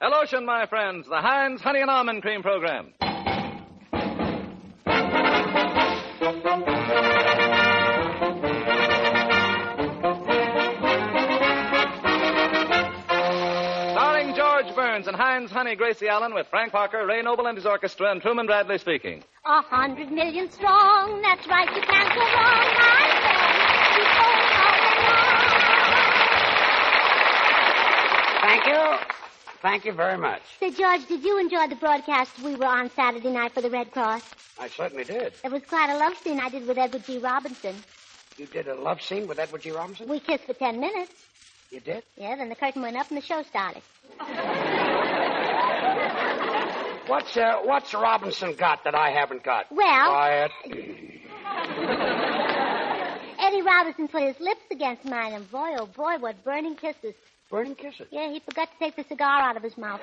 Hello, my friends. The Heinz Honey and Almond Cream Program. Starring George Burns and Heinz Honey, Gracie Allen, with Frank Parker, Ray Noble and his orchestra, and Truman Bradley speaking. 100 million strong. That's right. You can't go wrong, my friend. Keep going on and on. Thank you. Thank you very much. Say, George, did you enjoy the broadcast we were on Saturday night for the Red Cross? I certainly did. It was quite a love scene I did with Edward G. Robinson. You did a love scene with Edward G. Robinson? We kissed for 10 minutes. You did? Yeah, then the curtain went up and the show started. What's Robinson got that I haven't got? Well... Quiet. Eddie Robinson put his lips against mine, and boy, oh boy, what burning kisses. Burning kisses? Yeah, he forgot to take the cigar out of his mouth.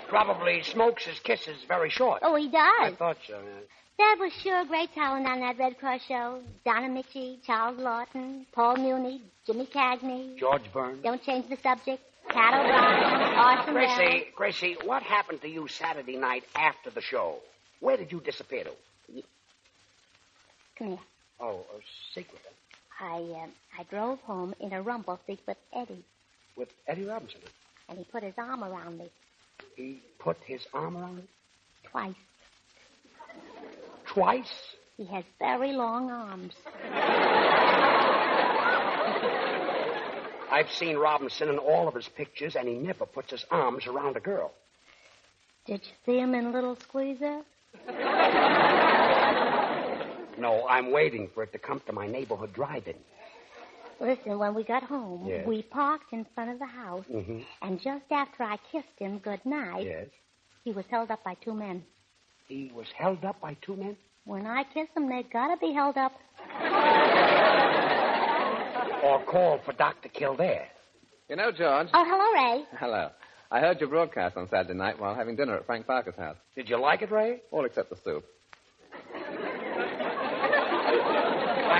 Probably smokes his kisses very short. Oh, he does? I thought so, yeah. That was sure great talent on that Red Cross show. Donna Mitchie, Charles Lawton, Paul Muni, Jimmy Cagney. George Burns. Don't change the subject. Cat O'Brien, Orson Welles. Gracie, what happened to you Saturday night after the show? Where did you disappear to? Come here. Oh, a secret. I drove home in a rumble seat with Eddie. With Eddie Robinson? And he put his arm around me. He put his arm around you? Twice. Twice? He has very long arms. I've seen Robinson in all of his pictures, and he never puts his arms around a girl. Did you see him in Little Squeezer? No, I'm waiting for it to come to my neighborhood drive-in. Listen, when we got home, Yes. we parked in front of the house, and just after I kissed him good night, Yes. he was held up by two men. He was held up by two men? When I kiss them, they gotta be held up. Or call for Dr. Kildare. You know, George. Oh, hello, Ray. Hello. I heard your broadcast on Saturday night while having dinner at Frank Parker's house. Did you like it, Ray? All except the soup.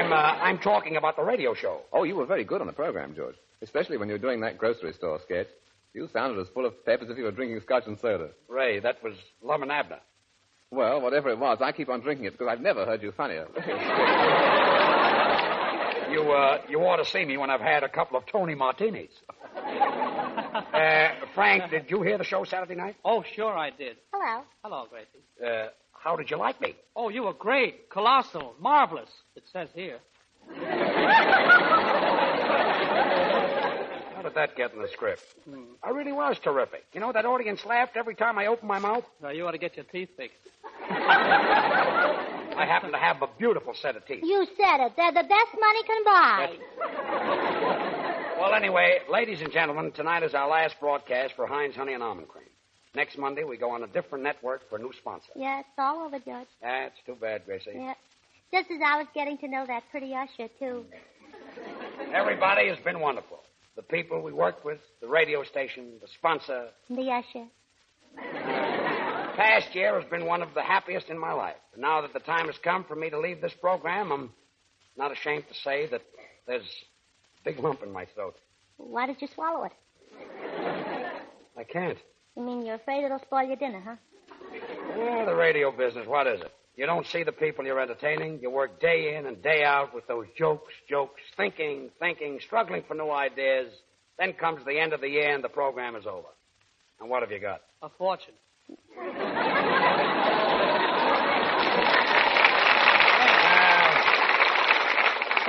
I'm talking about the radio show. Oh, you were very good on the program, George. Especially when you were doing that grocery store sketch. You sounded as full of pep as if you were drinking scotch and soda. Ray, that was Lum and Abner. Well, whatever it was, I keep on drinking it because I've never heard you funnier. You ought to see me when I've had a couple of Tony Martinis. Frank, did you hear the show Saturday night? Oh, sure I did. Hello. Hello, Gracie. How did you like me? Oh, you were great, colossal, marvelous, it says here. How did that get in the script? I really was terrific. You know, that audience laughed every time I opened my mouth. Now, you ought to get your teeth fixed. I happen to have a beautiful set of teeth. You said it. They're the best money can buy. Well, anyway, ladies and gentlemen, tonight is our last broadcast for Heinz Honey and Almond Cream. Next Monday, we go on a different network for a new sponsor. Yeah, it's all over, George. That's too bad, Gracie. Yeah. Just as I was getting to know that pretty usher, too. Everybody has been wonderful. The people we worked with, the radio station, the sponsor. The usher. Past year has been one of the happiest in my life. And now that the time has come for me to leave this program, I'm not ashamed to say that there's a big lump in my throat. Why did you swallow it? I can't. You mean you're afraid it'll spoil your dinner, huh? Well, the radio business, what is it? You don't see the people you're entertaining. You work day in and day out with those jokes, thinking, struggling for new ideas. Then comes the end of the year and the program is over. And what have you got? A fortune.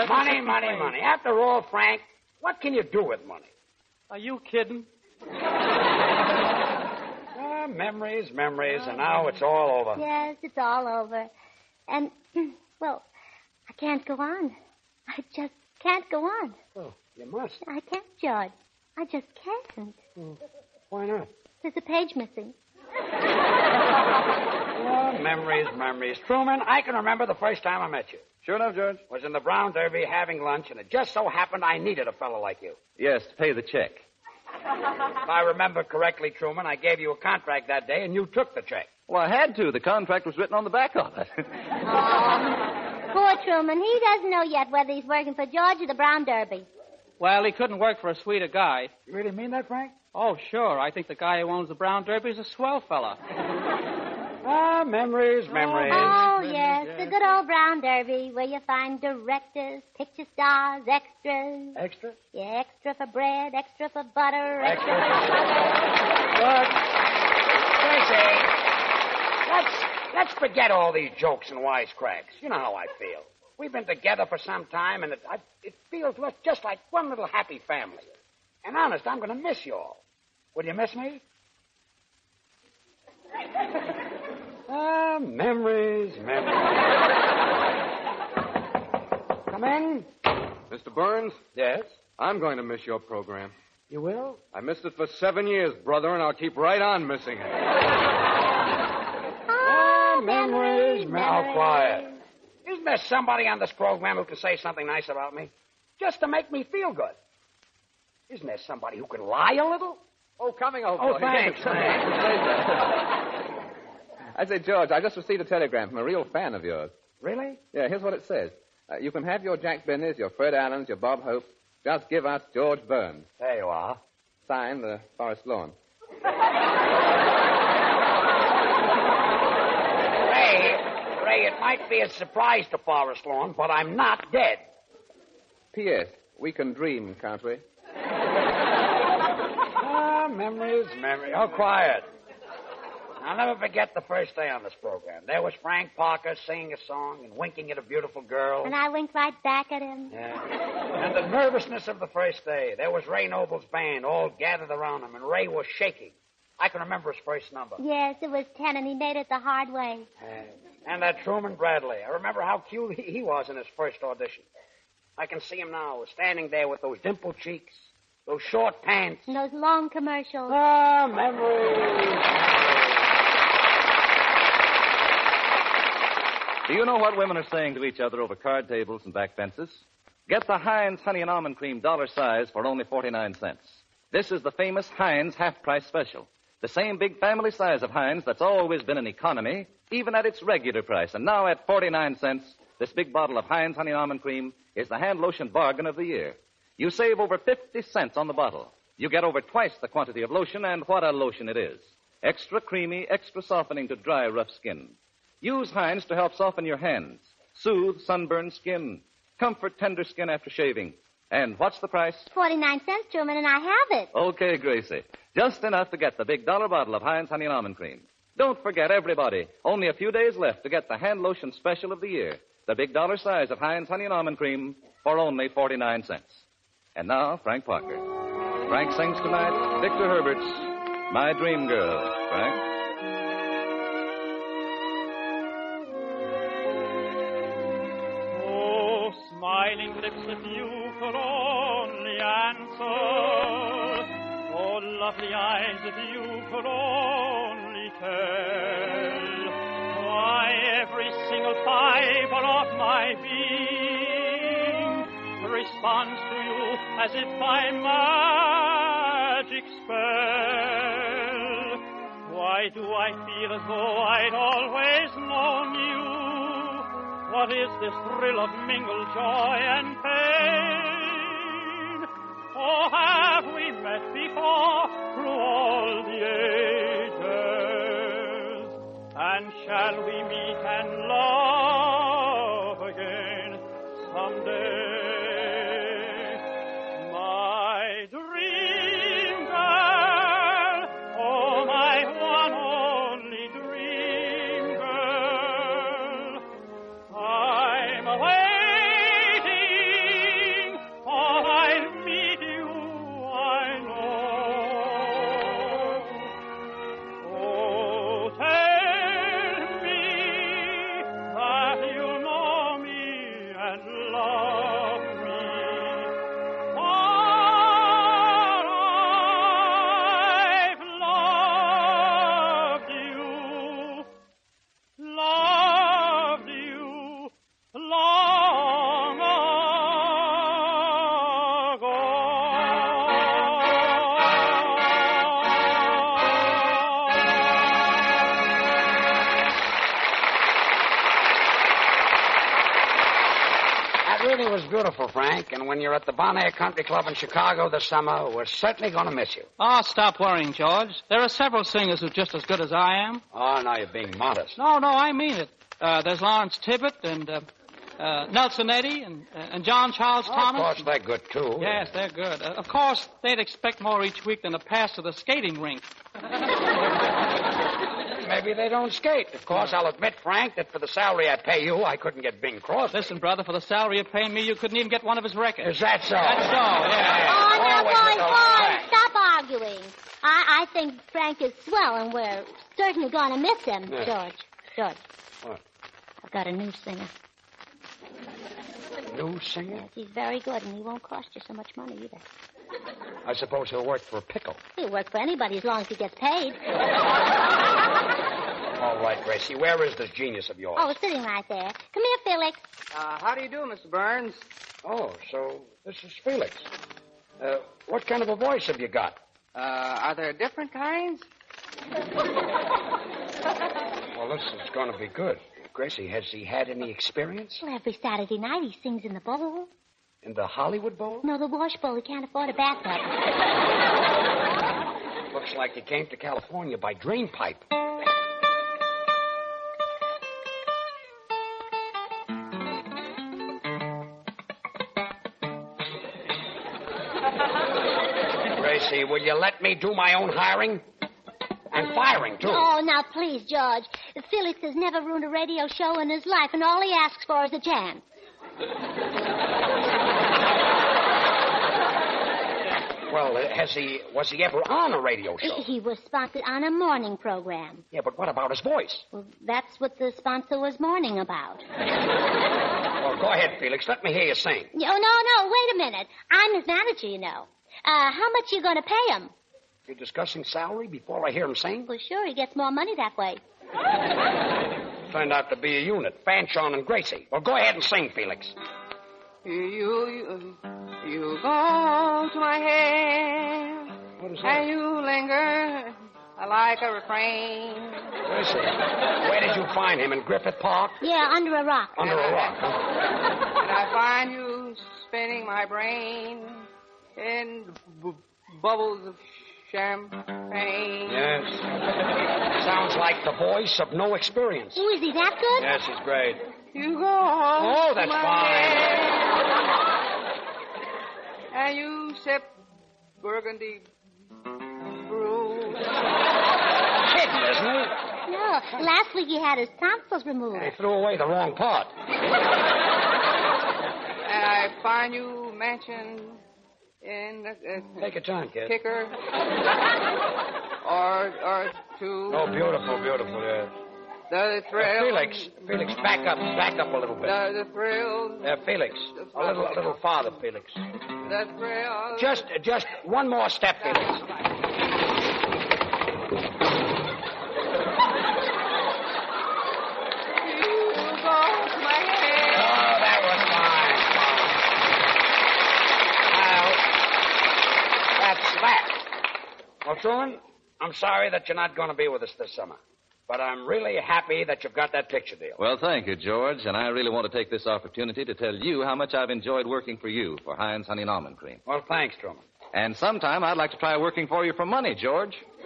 Money. After all, Frank, what can you do with money? Are you kidding? Memories, and now it's all over. Yes, it's all over. And, well, I can't go on. I just can't go on. Oh, you must. I can't, George. I just can't. Why not? There's a page missing. Oh, memories. Truman, I can remember the first time I met you. Sure enough, George. Was in the Brown Derby having lunch, and it just so happened I needed a fellow like you. Yes, to pay the check. If I remember correctly, Truman, I gave you a contract that day, and you took the check. Well, I had to. The contract was written on the back of it. Poor Truman. He doesn't know yet whether he's working for George or the Brown Derby. Well, he couldn't work for a sweeter guy. You really mean that, Frank? Oh, sure. I think the guy who owns the Brown Derby is a swell fella. Ah, memories. Oh, yes, the good old Brown Derby, where you find directors, picture stars, extras. Extra? Yeah, extra for bread, extra for butter, Extra. Good. Gracie, let's forget all these jokes and wisecracks. You know how I feel. We've been together for some time, and it feels just like one little happy family. And honest, I'm going to miss you all. Will you miss me? Memories. Come in. Mr. Burns, Yes? I'm going to miss your program. You will? I missed it for 7 years, brother, and I'll keep right on missing it. Memories. Oh, quiet. Isn't there somebody on this program who can say something nice about me? Just to make me feel good. Isn't there somebody who can lie a little? Oh, coming over. Oh, thanks. I say, George, I just received a telegram from a real fan of yours. Really? Yeah, here's what it says. You can have your Jack Benny's, your Fred Allens, your Bob Hopes. Just give us George Burns. There you are. Signed, the Forest Lawn. Ray, it might be a surprise to Forest Lawn, but I'm not dead. P.S. We can dream, can't we? Memories. Oh, quiet. I'll never forget the first day on this program. There was Frank Parker singing a song and winking at a beautiful girl. And I winked right back at him. Yeah. And the nervousness of the first day. There was Ray Noble's band all gathered around him, and Ray was shaking. I can remember his first number. Yes, it was 10, and he made it the hard way. And that Truman Bradley. I remember how cute he was in his first audition. I can see him now, standing there with those dimpled cheeks, those short pants. And those long commercials. Memories. Do you know what women are saying to each other over card tables and back fences? Get the Heinz Honey and Almond Cream dollar size for only 49 cents. This is the famous Heinz half-price special. The same big family size of Heinz that's always been an economy, even at its regular price. And now at 49 cents, this big bottle of Heinz Honey and Almond Cream is the hand lotion bargain of the year. You save over 50 cents on the bottle. You get over twice the quantity of lotion, and what a lotion it is. Extra creamy, extra softening to dry, rough skin. Use Heinz to help soften your hands, soothe sunburned skin, comfort tender skin after shaving. And what's the price? 49 cents, Truman, and I have it. Okay, Gracie. Just enough to get the big dollar bottle of Heinz Honey and Almond Cream. Don't forget, everybody, only a few days left to get the hand lotion special of the year. The big dollar size of Heinz Honey and Almond Cream for only 49 cents. And now, Frank Parker. Frank sings tonight Victor Herbert's My Dream Girl. Frank? Oh, smiling lips, if you could only answer. Oh, lovely eyes, if you could only tell. Why, every single fiber of my being responds to you as if by magic spell. Why do I feel as though I'd always known you? What is this thrill of mingled joy and pain? Oh, have we met before through all the ages? And shall we meet and love again someday? My dream girl, oh, my one only dream girl, I'm waiting, for I'll meet you, I know. Oh, tell me beautiful, Frank. And when you're at the Bon Air Country Club in Chicago this summer, we're certainly going to miss you. Oh, stop worrying, George. There are several singers who are just as good as I am. Oh, now you're being modest. No, I mean it. There's Lawrence Tibbett and Nelson Eddy and John Charles Thomas. Of course, they're good, too. Yes, they're good. Of course, they'd expect more each week than a pass to the skating rink. Maybe they don't skate. Of course, I'll admit, Frank, that for the salary I pay you, I couldn't get Bing Crosby. Listen, brother, for the salary you're paying me, you couldn't even get one of his records. Is that so? That's so, yeah. Oh, now, Always boys, stop arguing. I think Frank is swell, and we're certainly going to miss him. Yeah. George. What? I've got a new singer. New singer? Yes, he's very good, and he won't cost you so much money either. I suppose he'll work for a pickle. He'll work for anybody as long as he gets paid. All right, Gracie, where is this genius of yours? Oh, sitting right there. Come here, Felix. How do you do, Mr. Burns? Oh, so this is Felix. What kind of a voice have you got? Are there different kinds? Well, this is going to be good. Gracie, has he had any experience? Well, every Saturday night he sings in the bowl. In the Hollywood Bowl? No, the wash bowl. He can't afford a bathtub. Looks like he came to California by drain pipe. Gracie, will you let me do my own hiring? And firing, too. Oh, now, please, George. Felix has never ruined a radio show in his life, and all he asks for is a chance. Well, was he ever on a radio show? He was sponsored on a morning program. Yeah, but what about his voice? Well, that's what the sponsor was mourning about. Well, go ahead, Felix. Let me hear you sing. Oh, no, wait a minute. I'm his manager, you know. How much you going to pay him? You're discussing salary before I hear him sing? Well, sure, he gets more money that way. Turned out to be a unit. Fanchon and Gracie. Well, go ahead and sing, Felix. You go to my head. What is that? And you linger like a refrain. Gracie, where did you find him? In Griffith Park? Yeah, under a rock. Under a rock, huh? And I find you spinning my brain in bubbles of champagne. Yes. Sounds like the voice of no experience. Oh, is he that good? Yes, he's great. You go Oh, that's fine. And you sip burgundy brew. Kidding, isn't he? No, last week he had his tonsils removed. He threw away the wrong part. And I find you mentioned in the Take your time, kid. kicker or two. Oh, beautiful, yeah. The thrill. Felix, back up a little bit. The thrill. Felix, a little farther, Felix. The thrill. Just one more step, Felix. You go to my head. Oh, that was fine. Well, that's that. Well, Truman, I'm sorry that you're not going to be with us this summer. But I'm really happy that you've got that picture deal. Well, thank you, George. And I really want to take this opportunity to tell you how much I've enjoyed working for you for Heinz Honey and Almond Cream. Well, thanks, Truman. And sometime I'd like to try working for you for money, George. You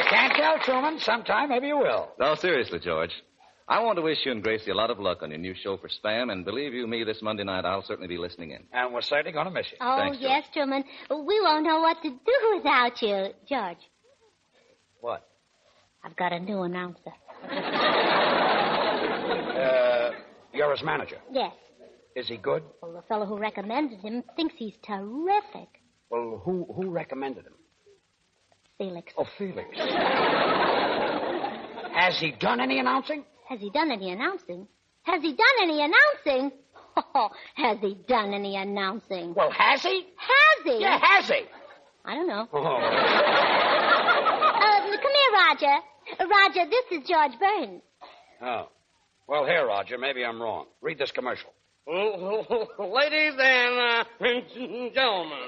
can't tell, Truman. Sometime maybe you will. No, seriously, George. I want to wish you and Gracie a lot of luck on your new show for Spam, and believe you me, this Monday night I'll certainly be listening in. And we're certainly going to miss you. Oh, Thanks, yes, Truman. We won't know what to do without you. George, What? I've got a new announcer. You're his manager. Yes. Is he good? Well, the fellow who recommended him thinks he's terrific. Well, who recommended him? Felix. Oh, Felix. Has he done any announcing? Has he done any announcing? Has he done any announcing? Oh, has he done any announcing? Well, has he? Has he? Yeah, has he? I don't know. Oh. Come here, Roger. Roger, this is George Burns. Oh. Well, here, Roger, maybe I'm wrong. Read this commercial. Ladies and gentlemen,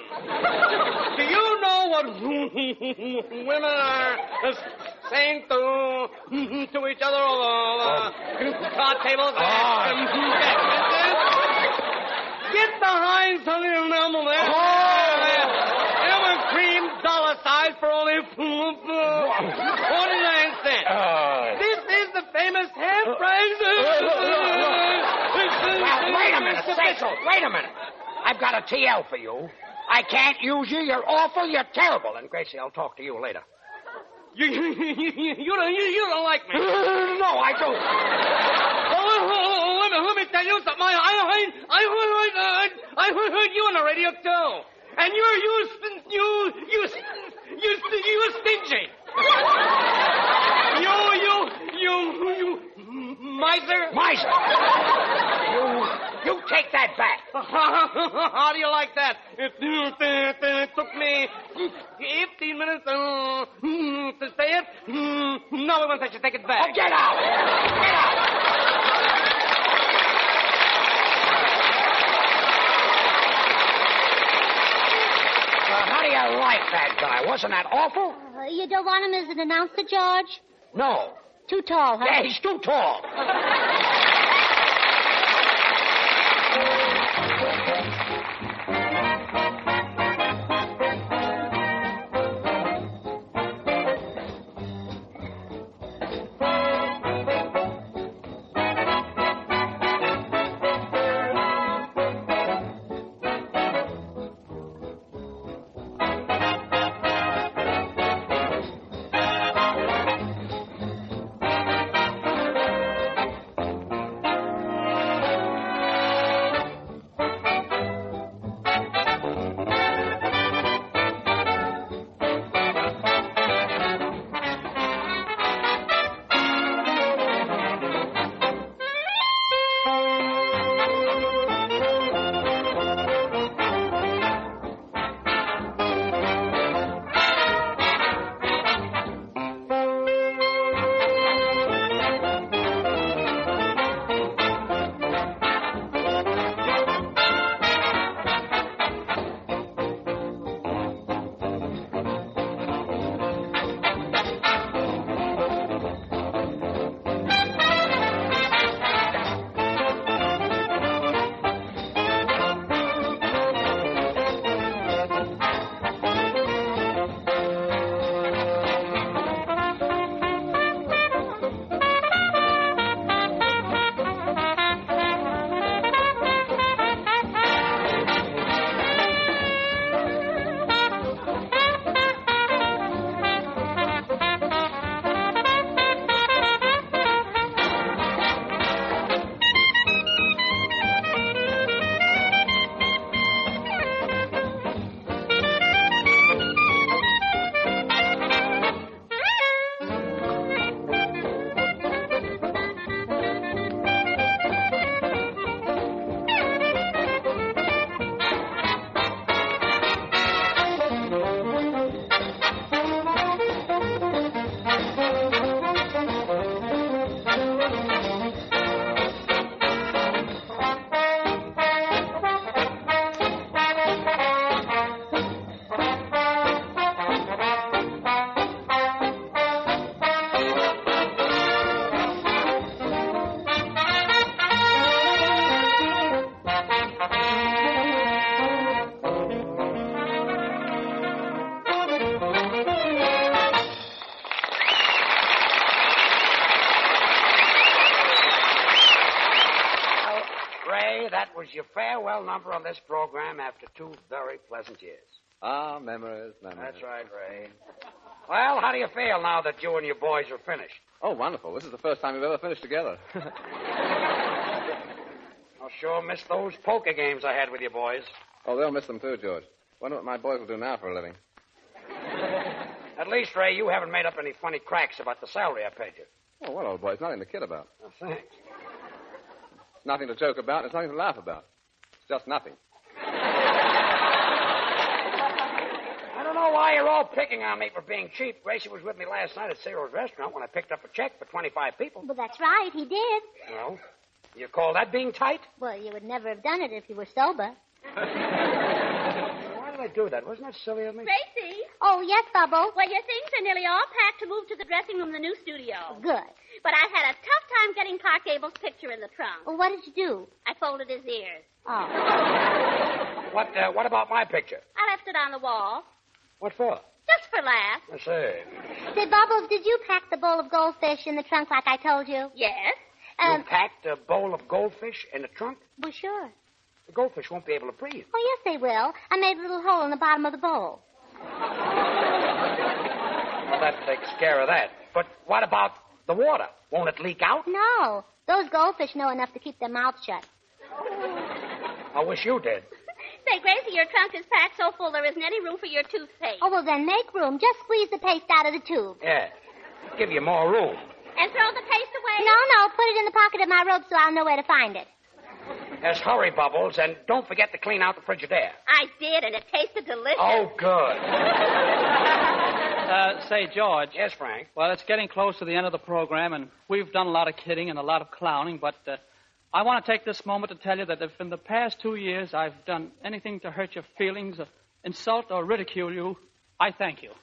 do you know what women are saying to each other over card tables and get the Heinz honey and almond there. Almond cream dollar size for only 49 cents. This is the famous half price. Well, wait a minute, Cecil. Wait a minute. I've got a TL for you. I can't use you. You're awful. You're terrible. And, Gracie, I'll talk to you later. You don't like me. No, I don't. Let me tell you something. I heard you on the radio, too. And you're stingy. You miser. Miser. You take that back. How do you like that? It took me 15 minutes to say it. Now we want you to take it back. Oh, get out. Get out. How do you like that guy? Wasn't that awful? You don't want him as an announcer, George? No. Too tall, huh? Yeah, he's too tall. That was your farewell number on this program after 2 very pleasant years. Ah, memories. That's right, Ray. Well, how do you feel now that you and your boys are finished? Oh, wonderful. This is the first time we've ever finished together. I'll sure miss those poker games I had with you boys. Oh, they'll miss them too, George. Wonder what my boys will do now for a living. At least, Ray, you haven't made up any funny cracks about the salary I paid you. Oh, well, old boy, it's nothing to kid about. Oh, thanks. It's nothing to joke about. It's nothing to laugh about. It's just nothing. I don't know why you're all picking on me for being cheap. Gracie was with me last night at Cyril's restaurant when I picked up a check for 25 people. Well, that's right. He did. Well, you call that being tight? Well, you would never have done it if you were sober. Why did I do that? Wasn't that silly of me? Gracie. Oh, yes, Bubble. Well, your things are nearly all packed to move to the dressing room, the new studio. Good. But I had a tough time getting Clark Gable's picture in the trunk. Well, what did you do? I folded his ears. Oh. What about my picture? I left it on the wall. What for? Just for laughs. I say. Say, Bubbles, did you pack the bowl of goldfish in the trunk like I told you? Yes. You packed a bowl of goldfish in the trunk? Well, sure. The goldfish won't be able to breathe. Oh, yes, they will. I made a little hole in the bottom of the bowl. Well, that takes care of that. But what about the water? Won't it leak out? No. Those goldfish know enough to keep their mouths shut. I wish you did. Say, Gracie, your trunk is packed so full there isn't any room for your toothpaste. Oh, well, then make room. Just squeeze the paste out of the tube. Yeah. Give you more room. And throw the paste away? No. Put it in the pocket of my robe so I'll know where to find it. Yes, hurry, Bubbles, and don't forget to clean out the Frigidaire. I did, and it tasted delicious. Oh, good. Say, George. Yes, Frank? Well, it's getting close to the end of the program, and we've done a lot of kidding and a lot of clowning, but I want to take this moment to tell you that if in the past 2 years I've done anything to hurt your feelings, or insult or ridicule you, I thank you.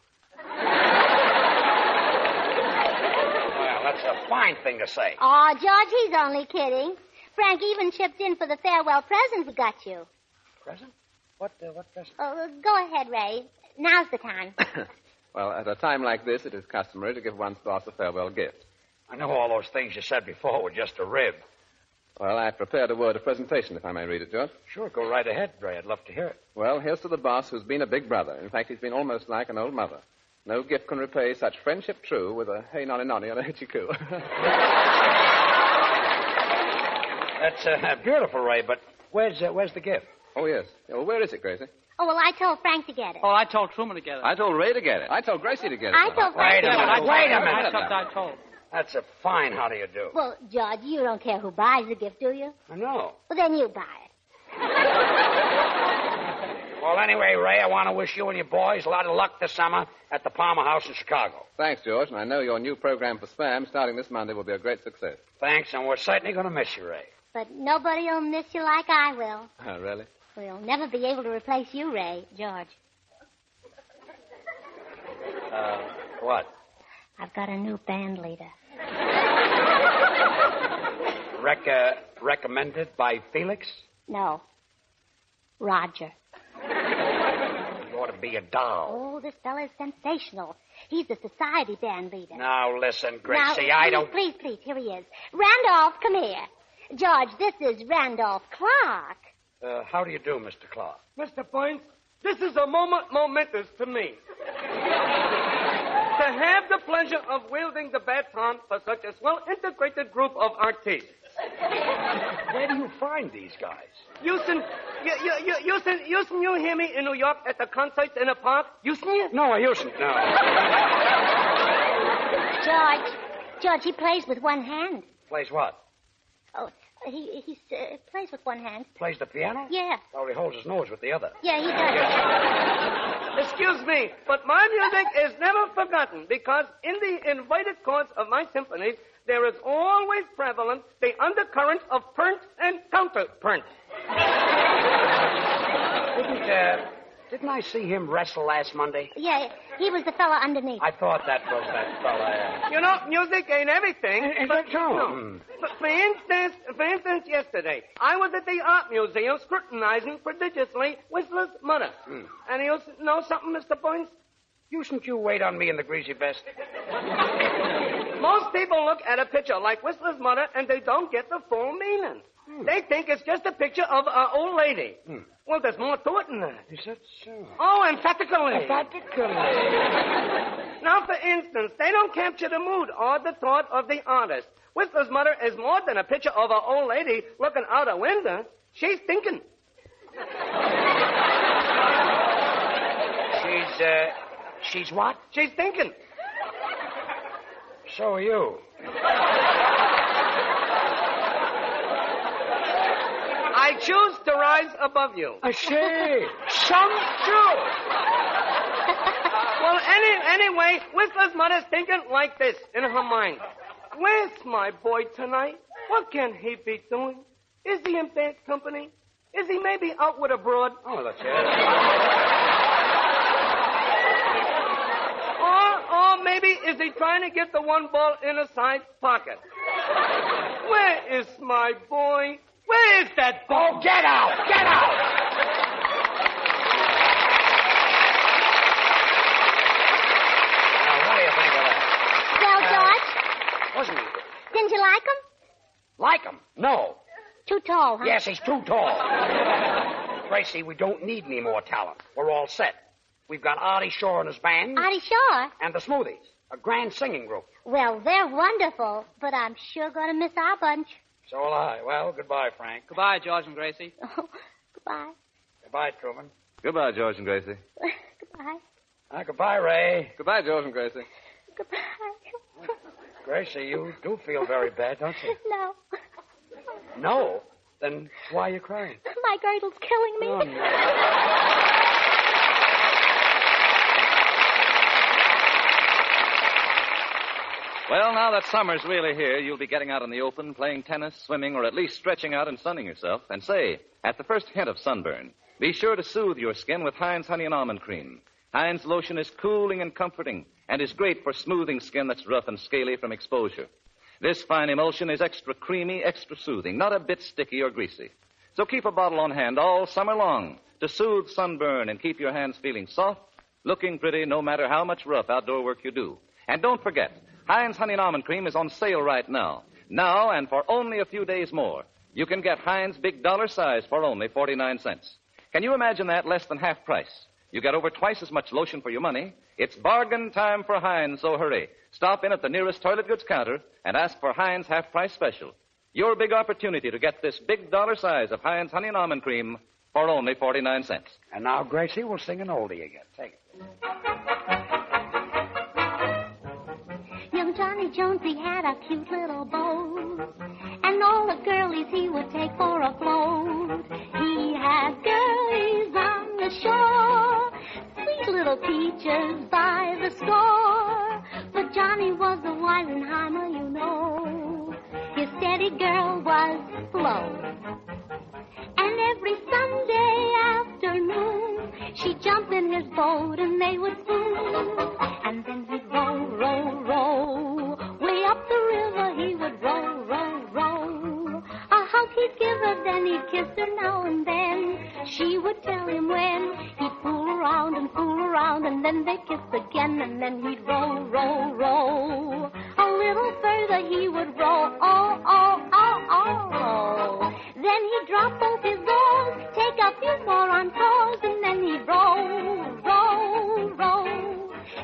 Well, that's a fine thing to say. Oh, George, he's only kidding. Frank even chipped in for the farewell present we got you. Present? What present? Oh, go ahead, Ray. Now's the time. Well, at a time like this, it is customary to give one's boss a farewell gift. I know all those things you said before were just a rib. Well, I've prepared a word of presentation, if I may read it, George. Sure, go right ahead, Ray. I'd love to hear it. Well, here's to the boss who's been a big brother. In fact, he's been almost like an old mother. No gift can repay such friendship true with a hey nonny nonny on a hitchy coo. That's beautiful, Ray, but where's the gift? Oh, yes. Well, where is it, Gracie? Oh, well, I told Frank to get it. Oh, I told Truman to get it. I told Ray to get it. I told Gracie to get it. I told Frank Wait a to get minute. it. Wait a minute. I told. That's a fine how do you do. Well, George, you don't care who buys the gift, do you? I know. Well, then you buy it. Well, anyway, Ray, I want to wish you and your boys a lot of luck this summer at the Palmer House in Chicago. Thanks, George, and I know your new program for Spam, starting this Monday, will be a great success. Thanks, and we're certainly going to miss you, Ray. But nobody will miss you like I will. Oh, really? We'll never be able to replace you, Ray, George. What? I've got a new band leader. Recommended by Felix? No. Roger. You ought to be a doll. Oh, this fella's sensational. He's the society band leader. Now, listen, Gracie, now, I don't... Please, here he is. Randolph, come here. George, this is Randolph Clark. How do you do, Mr. Clark? Mr. Points, this is a moment momentous to me. To have the pleasure of wielding the baton for such a well-integrated group of artists. Where do you find these guys? You hear me in New York at the concerts in the park? You? No, I usen't. No. George, he plays with one hand. Plays what? Oh, he plays with one hand. Plays the piano? Yeah. Or he holds his nose with the other. Yeah, he does. Excuse me, but my music is never forgotten because in the invited chords of my symphonies, there is always prevalent the undercurrent of print and counterprint. Didn't I see him wrestle last Monday? Yeah, he was the fella underneath. I thought that was that fella. You know, music ain't everything. Is that true? No. But for instance, yesterday, I was at the art museum scrutinizing prodigiously Whistler's mother. And you know something, Mr. Boynes? Usen't you wait on me in the greasy vest? Most people look at a picture like Whistler's mother and they don't get the full meaning. They think it's just a picture of an old lady. Well, there's more to it than that. Is that so? Oh, emphatically. Now, for instance, they don't capture the mood or the thought of the artist. Whistler's mother is more than a picture of an old lady looking out a window. She's thinking. She's what? She's thinking. So are you. I choose to rise above you. I say, some do. Well, anyway, Whistler's mother's thinking like this in her mind. Where's my boy tonight? What can he be doing? Is he in bad company? Is he maybe out with a broad? Oh, that's it. trying to get the one ball in a side pocket. Where is my boy? Where is that ball? Oh, get out! Get out! Now, what do you think of that? Well, George, Wasn't he? didn't you like him? Like him? No. Too tall, huh? Yes, he's too tall. Gracie, we don't need any more talent. We're all set. We've got Artie Shaw and his band. Artie Shaw? And the Smoothies, a grand singing group. Well, they're wonderful, but I'm sure going to miss our bunch. So will I. Well, goodbye, Frank. Goodbye, George and Gracie. Oh, goodbye. Goodbye, Truman. Goodbye, George and Gracie. Goodbye. Goodbye, Ray. Goodbye, George and Gracie. Goodbye. Gracie, you do feel very bad, don't you? No. No? Then why are you crying? My girdle's killing me. Oh, no. Well, now that summer's really here, you'll be getting out in the open, playing tennis, swimming, or at least stretching out and sunning yourself. And say, at the first hint of sunburn, be sure to soothe your skin with Heinz Honey and Almond Cream. Heinz lotion is cooling and comforting and is great for smoothing skin that's rough and scaly from exposure. This fine emulsion is extra creamy, extra soothing, not a bit sticky or greasy. So keep a bottle on hand all summer long to soothe sunburn and keep your hands feeling soft, looking pretty no matter how much rough outdoor work you do. And don't forget, Heinz Honey and Almond Cream is on sale right now. Now, and for only a few days more, you can get Heinz Big Dollar Size for only 49 cents. Can you imagine that? Less than half price. You get over twice as much lotion for your money. It's bargain time for Heinz, so hurry. Stop in at the nearest toilet goods counter and ask for Heinz half-price special. Your big opportunity to get this Big Dollar Size of Heinz Honey and Almond Cream for only 49 cents. And now, Gracie, we'll sing an oldie again. Take it. Young Johnny Jones, he had a cute little boat, and all the girlies he would take for a float. He had girlies on the shore, sweet little peaches by the score. But Johnny was a Weisenheimer, you know. His steady girl was Flo. And every Sunday afternoon, she'd jump in his boat and they would spoon. And then he'd row, row, row. Way up the river he would row, row, row. A hug he'd give her, then he'd kiss her now and then. She would tell him when. He'd fool around, and then they'd kiss again. And then he'd row, row, row. A little further he would row, oh, oh, oh, oh. Then he'd drop both his oars, take a few more on toes, and then he'd row, row, row.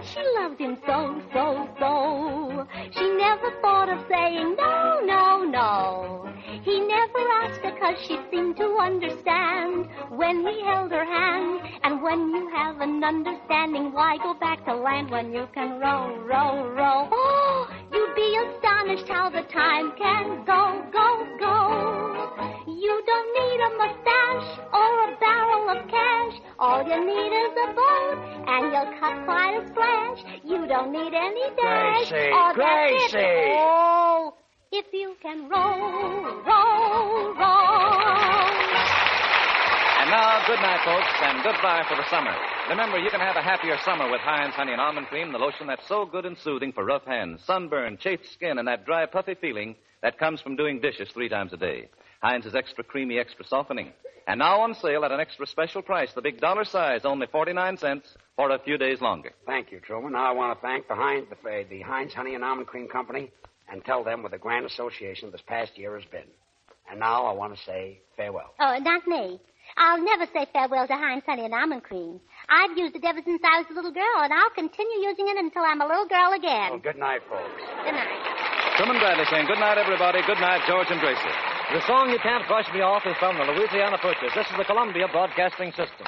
She loved him so, so, so. She never thought of saying no, no, no. He never asked her 'cause she seemed to understand when he held her hand. And when you have an understanding, why go back to land when you can row, row, row? Oh, you'd be astonished how the time can go, go, go. You don't need a mustache or a barrel of cash. All you need is a boat, and you'll cut quite a splash. You don't need any dash. Gracie, Gracie! Oh, if you can row, row, row. And now, good night, folks, and goodbye for the summer. Remember, you can have a happier summer with Heinz Honey and Almond Cream, the lotion that's so good and soothing for rough hands, sunburn, chafed skin, and that dry, puffy feeling that comes from doing dishes 3 times a day. Heinz is extra creamy, extra softening. And now on sale at an extra special price, the Big Dollar Size, only 49 cents for a few days longer. Thank you, Truman. Now I want to thank the Heinz Honey and Almond Cream Company and tell them what the grand association this past year has been. And now I want to say farewell. Oh, not me. I'll never say farewell to Heinz Honey and Almond Cream. I've used it ever since I was a little girl, and I'll continue using it until I'm a little girl again. Well, good night, folks. Good night. Truman Bradley saying good night, everybody. Good night, George and Gracie. The song You Can't Brush Me Off is from the Louisiana Purchase. This is the Columbia Broadcasting System.